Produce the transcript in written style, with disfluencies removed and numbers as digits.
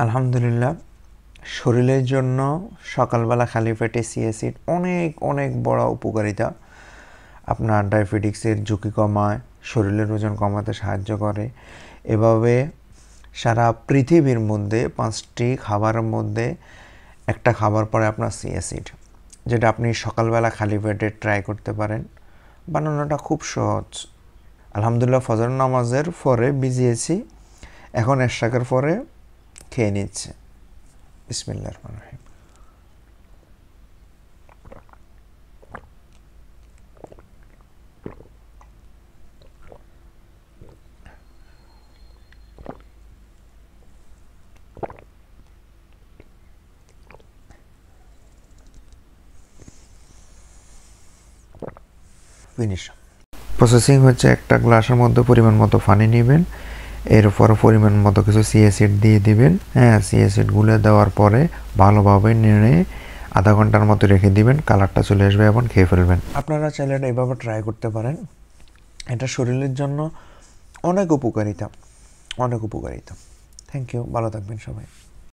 আলহামদুলিল্লাহ, শরীরের জন্য সকালবেলা খালি পেটে সিয়াসিড অনেক অনেক বড় উপকারিতা। আপনার ডায়াবেটিক্সের ঝুঁকি কমায়, শরীরের ওজন কমাতে সাহায্য করে। এভাবে সারা পৃথিবীর মধ্যে 5টি খাবারের মধ্যে একটা খাবার পরে আপনার সিয়াসিড, যেটা আপনি সকালবেলা খালি পেটে ট্রাই করতে পারেন। বানানোটা খুব সহজ। আলহামদুলিল্লাহ, ফজর নামাজের পরে ভিজিয়েছি, এখন এশরাকের পরে খেয়ে নিচ্ছে। বিসমিল্লাহির রহমানির রহিম। ফিনিশ। প্রসেসিং হচ্ছে, একটা গ্লাসের মধ্যে পরিমাণ মতো পানি নেবেন, এর উপর পরিমাণ মতো কিছু সিয়াসিড দিয়ে দিবেন। সিয়াসিড গুলে দেওয়ার পরে ভালোভাবে নেড়ে আধা ঘন্টার মতো রেখে দিবেন, কালারটা চলে আসবে এবং খেয়ে ফেলবেন। আপনারা চাইলে এটা এভাবে ট্রাই করতে পারেন। এটা শরীরের জন্য অনেক উপকারিতা, অনেক উপকারিতা। থ্যাংক ইউ, ভালো থাকবেন সবাই।